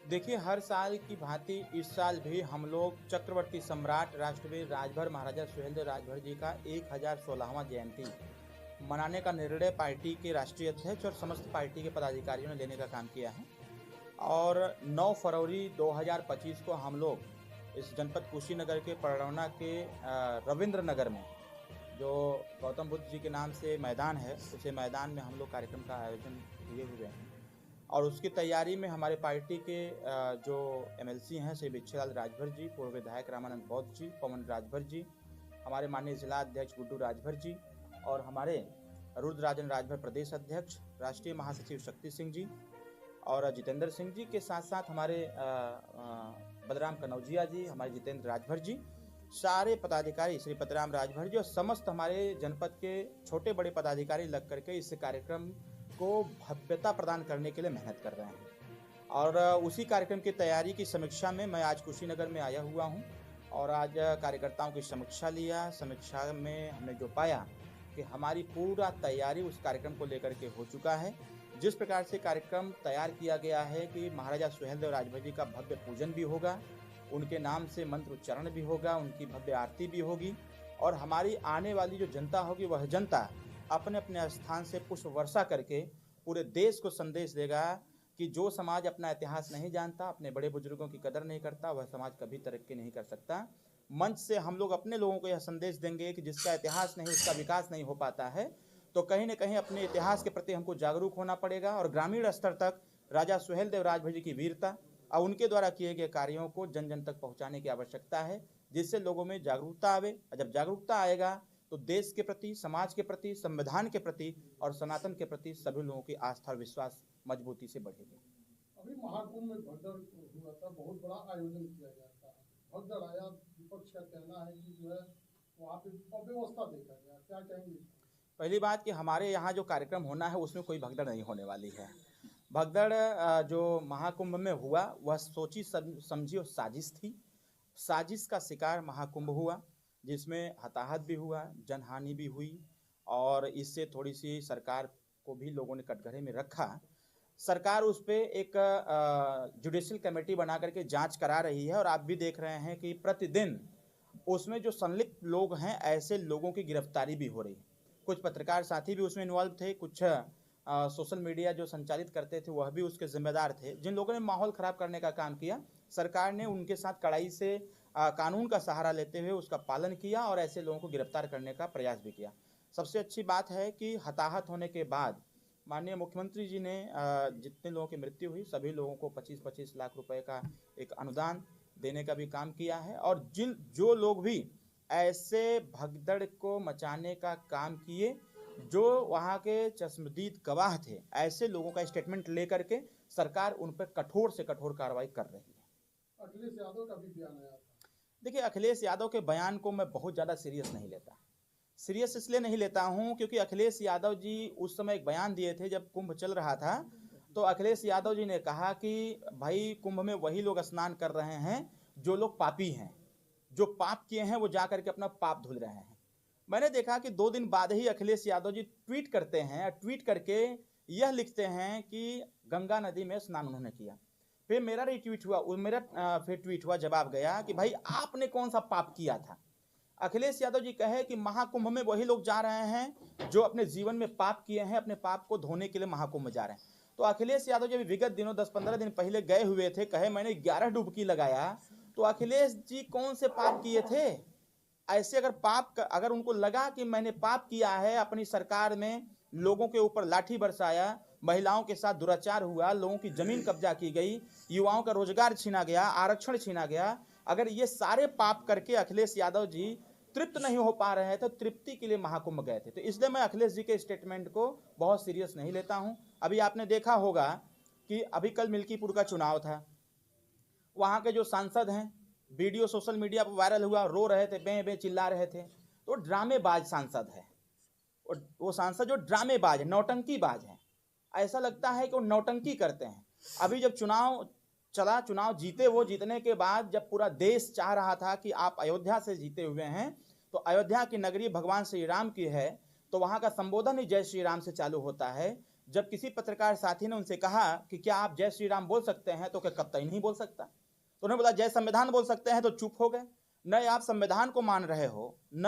देखिए, हर साल की भांति इस साल भी हम लोग चक्रवर्ती सम्राट राष्ट्रवीर राजभर महाराजा सुहेलदेव राजभर जी का 1016वां जयंती मनाने का निर्णय पार्टी के राष्ट्रीय अध्यक्ष और समस्त पार्टी के पदाधिकारियों ने लेने का काम किया है। और 9 फरवरी 2025 को हम लोग इस जनपद कुशीनगर के पड़रौना के रविंद्र नगर में, जो गौतम बुद्ध जी के नाम से मैदान है, उसे मैदान में हम लोग कार्यक्रम का आयोजन किए हुए हैं। और उसकी तैयारी में हमारे पार्टी के जो एमएलसी हैं, श्री भिक्षलाल राजभर जी, पूर्व विधायक रामानंद बौद्ध जी, पवन राजभर जी, हमारे माननीय जिला अध्यक्ष गुड्डू राजभर जी, और हमारे रुद्रराजन राजभर प्रदेश अध्यक्ष, राष्ट्रीय महासचिव शक्ति सिंह जी और जितेंद्र सिंह जी के साथ साथ हमारे बलराम कनौजिया जी, हमारे जितेंद्र राजभर जी, सारे पदाधिकारी श्री पतराम राजभर जी और समस्त हमारे जनपद के छोटे बड़े पदाधिकारी लग करके इस कार्यक्रम को भव्यता प्रदान करने के लिए मेहनत कर रहे हैं। और उसी कार्यक्रम की तैयारी की समीक्षा में मैं आज कुशीनगर में आया हुआ हूं और आज कार्यकर्ताओं की समीक्षा लिया। समीक्षा में हमने जो पाया कि हमारी पूरा तैयारी उस कार्यक्रम को लेकर के हो चुका है। जिस प्रकार से कार्यक्रम तैयार किया गया है कि महाराजा सुहेलदेव राजभर जी का भव्य पूजन भी होगा, उनके नाम से मंत्र उच्चारण भी होगा, उनकी भव्य आरती भी होगी और हमारी आने वाली जो जनता होगी वह जनता अपने अपने स्थान से पुष्प वर्षा करके पूरे देश को संदेश देगा कि जो समाज अपना इतिहास नहीं जानता, अपने बड़े बुजुर्गों की कदर नहीं करता, वह समाज कभी तरक्की नहीं कर सकता। मंच से हम लोग अपने लोगों को यह संदेश देंगे कि जिसका इतिहास नहीं उसका विकास नहीं हो पाता है। तो कहीं न कहीं अपने इतिहास के प्रति हमको जागरूक होना पड़ेगा और ग्रामीण स्तर तक राजा सुहेलदेव राजभर जी की वीरता और उनके द्वारा किए गए कार्यों को जन जन तक पहुँचाने की आवश्यकता है, जिससे लोगों में जागरूकता आवे। और जब जागरूकता आएगा तो देश के प्रति, समाज के प्रति, संविधान के प्रति और सनातन के प्रति सभी लोगों की आस्था और विश्वास मजबूती से बढ़ेगी। अभी महाकुंभ में भगदड़ हुआ था, बहुत बड़ा आयोजन किया गया था, भगदड़ आया, विपक्ष का कहना है कि जो है वहाँ पे अव्यवस्था देखा गया, क्या कहेंगे? पहली बात कि हमारे यहाँ जो कार्यक्रम होना है उसमें कोई भगदड़ नहीं होने वाली है। भगदड़ जो महाकुंभ में हुआ वह सोची समझी और साजिश थी। साजिश का शिकार महाकुंभ हुआ, जिसमें हताहत भी हुआ, जनहानि भी हुई और इससे थोड़ी सी सरकार को भी लोगों ने कटघरे में रखा। सरकार उस पर एक जुडिशियल कमेटी बना करके जांच करा रही है और आप भी देख रहे हैं कि प्रतिदिन उसमें जो संलिप्त लोग हैं ऐसे लोगों की गिरफ्तारी भी हो रही है। कुछ पत्रकार साथी भी उसमें इन्वॉल्व थे, कुछ सोशल मीडिया जो संचालित करते थे वह भी उसके जिम्मेदार थे। जिन लोगों ने माहौल खराब करने का काम किया, सरकार ने उनके साथ कड़ाई से कानून का सहारा लेते हुए उसका पालन किया और ऐसे लोगों को गिरफ्तार करने का प्रयास भी किया। सबसे अच्छी बात है कि हताहत होने के बाद माननीय मुख्यमंत्री जी ने जितने लोगों की मृत्यु हुई सभी लोगों को 25-25 लाख रुपए का एक अनुदान देने का भी काम किया है। और जो लोग भी ऐसे भगदड़ को मचाने का काम किए, जो वहाँ के चश्मदीद गवाह थे, ऐसे लोगों का स्टेटमेंट लेकर के सरकार उन पर कठोर से कठोर कार्रवाई कर रही है। अखिलेश यादव का भी बयान आया था। देखिए, अखिलेश यादव के बयान को मैं बहुत ज़्यादा सीरियस नहीं लेता। सीरियस इसलिए नहीं लेता हूं क्योंकि अखिलेश यादव जी उस समय एक बयान दिए थे जब कुंभ चल रहा था। तो अखिलेश यादव जी ने कहा कि भाई कुंभ में वही लोग स्नान कर रहे हैं जो लोग पापी हैं, जो पाप किए हैं वो जा करके अपना पाप धुल रहे हैं। मैंने देखा कि 2 दिन बाद ही अखिलेश यादव जी ट्वीट करते हैं, ट्वीट करके यह लिखते हैं कि गंगा नदी में स्नान उन्होंने किया। फिर मेरा रिट्वीट हुआ, मेरा फिर ट्वीट हुआ, जवाब गया कि भाई आपने कौन सा पाप किया था। अखिलेश यादव जी कहे कि महाकुंभ में वही लोग जा रहे हैं जो अपने जीवन में पाप किए हैं, अपने पाप को धोने के लिए महाकुंभ में जा रहे हैं। तो अखिलेश यादव जी विगत दिनों 10-15 दिन पहले गए हुए थे, कहे मैंने 11 डुबकी लगाया। तो अखिलेश जी कौन से पाप किए थे? ऐसे अगर उनको लगा कि मैंने पाप किया है, अपनी सरकार में लोगों के ऊपर लाठी बरसाया, महिलाओं के साथ दुराचार हुआ, लोगों की जमीन कब्जा की गई, युवाओं का रोजगार छीना गया, आरक्षण छीना गया, अगर ये सारे पाप करके अखिलेश यादव जी तृप्त नहीं हो पा रहे थे तो तृप्ति के लिए महाकुंभ गए थे। तो इसलिए मैं अखिलेश जी के स्टेटमेंट को बहुत सीरियस नहीं लेता हूं। अभी आपने देखा होगा कि अभी कल मिल्कीपुर का चुनाव था, वहां के जो सांसद हैं, वीडियो सोशल मीडिया पर वायरल हुआ, रो रहे थे, बे बे चिल्ला रहे थे। तो ड्रामेबाज सांसद है, वो सांसद जो ड्रामेबाज है, नौटंकीबाज है, ऐसा लगता है कि वो नौटंकी करते हैं। अभी जब चुनाव चला, चुनाव जीते, वो जीतने के बाद जब पूरा देश चाह रहा था कि आप अयोध्या से जीते हुए हैं तो अयोध्या की नगरी भगवान श्री राम की है, तो वहां का संबोधन ही जय श्री राम से चालू होता है। जब किसी पत्रकार साथी ने उनसे कहा कि क्या आप जय श्री राम बोल सकते हैं, तो क्या कतई नहीं बोल सकता। तो उन्होंने बोला जय संविधान बोल सकते हैं, तो चुप हो गए। न आप संविधान को मान रहे हो, न